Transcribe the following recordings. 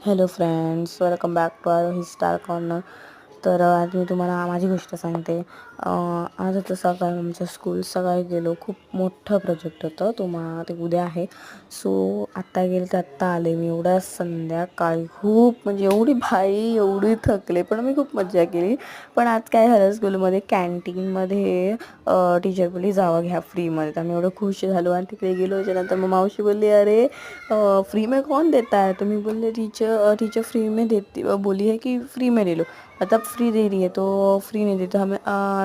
Hello friends, welcome back to our star corner. तर आज मी तुम्हाला माझी गोष्ट सांगते. आज आता सकाळी आमच्या स्कूल सकाळी गेलो. खूप मोठं प्रोजेक्ट होतं, ते उद्या आहे. सो आत्ता गेले तर आत्ता आले मी. एवढ्या संध्याकाळी खूप म्हणजे एवढी थकले, पण मी खूप मज्जा केली. पण आज काय झालं, स्कूलमध्ये कॅन्टीनमध्ये टीचर बोलली जावं घ्या फ्रीमध्ये. तर आम्ही एवढं खुश झालो आणि तिकडे गेलो. त्याच्यानंतर मग मावशी बोलली, अरे फ्री में कौन देता है? तो मैं बोले टीचर फ्री में देती, बोली है कि फ्री में ले लो. आता फ्री दे रही है तो फ्री नहीं देतो हमें.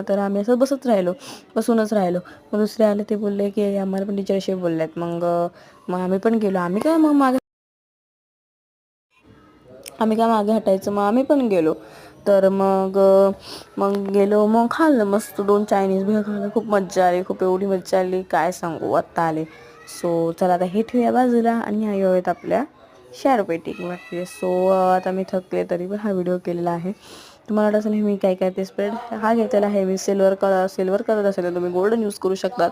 तर आम्ही असं बसूनच राहिलो. मग दुसरे आले, ते बोलले की आम्हाला पण टीचर असे बोलले आहेत. मग आम्ही पण गेलो. आम्ही काय मागे हटायचं, मग आम्ही पण गेलो. तर मग गेलो, मग खाल्लं मस्त 2 चायनीज भेळ खाल्लं. खूप मज्जा आली, खूप एवढी मज्जा आली काय सांगू. आत्ता आले. सो चला आता हे ठेवूया बाजूला आणि येऊयात आपल्या शेअरपेटीमध्ये. सो आता मी थकले तरी पण हा व्हिडिओ केलेला आहे. तुम्हाला वाटत असेल मी काय ते स्प्रेड हा घेतलेला आहे मी सिल्वर कलर असेल तर तुम्ही गोल्डन यूज करू शकतात.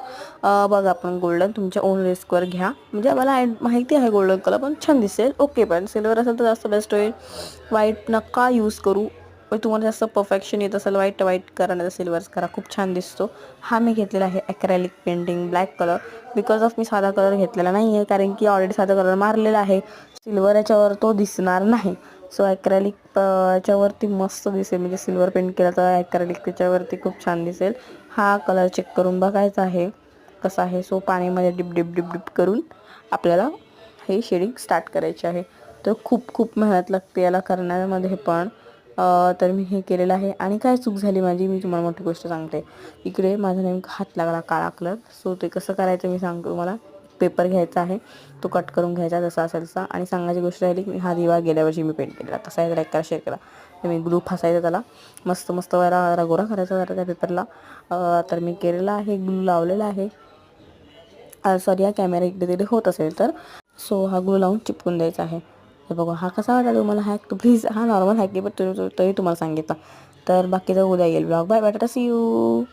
बघा, आपण गोल्डन तुमच्या ओन रिस्कवर घ्या. म्हणजे मला माहिती आहे गोल्डन कलर पण छान दिसेल, ओके. पण सिल्वर असेल तर जास्त बेस्ट होईल. व्हाईट नका यूज करू. तुम्हाला जास्त परफेक्शन येत असेल व्हाईट करा, नाही तर सिल्वर्स करा, खूप छान दिसतो. हा मी घेतलेला आहे acrylic painting black colour. Because of me साधा कलर घेतलेला नाही आहे, कारण की ऑलरेडी साधा कलर मारलेला आहे. सिल्वर याच्यावर तो दिसणार नाही. सो ॲक्रेलिक याच्यावरती मस्त दिसेल, म्हणजे सिल्वर पेंट केला तर ॲक्रेलिक त्याच्यावरती खूप छान दिसेल. हा कलर चेक करून बघायचा आहे कसा आहे. सो पाण्यामध्ये डिप करून आपल्याला हे शेडिंग स्टार्ट करायचे आहे. तर खूप मेहनत लागते याला करण्यामध्ये पण. तर मी हे केलेलं आहे. आणि काय चूक झाली माझी, मी तुम्हाला मोठी गोष्ट सांगते. इकडे माझा नेमका हात लागला काळा कलर. सो ते कसं करायचं मी सांगतो तुम्हाला. पेपर घ्यायचा आहे, तो कट करून घ्यायचा जसा असेल तसा. आणि सांगायची गोष्ट राहिली की हा दिवा गेल्या वर्षी मी पेंट केलेला, तसा आहे. जरा शेअर केला तर मी ग्लू फसायचा त्याला, मस्त जरा गोरा करायचा जरा त्या पेपरला. तर मी केलेला आहे, ग्लू लावलेला आहे. सॉरी, हा कॅमेरा इकडे तिकडे होत असेल तर. सो हा ग्लू लावून चिपकून द्यायचा आहे. तर बघा हा कसा वाटला तुम्हाला हॅक. तो प्लीज हा नॉर्मल हॅक आहे, पण तरी तुम्हाला सांगितलं. तर बाकीचं उद्या येईल blog. Bye bye, tata, see you.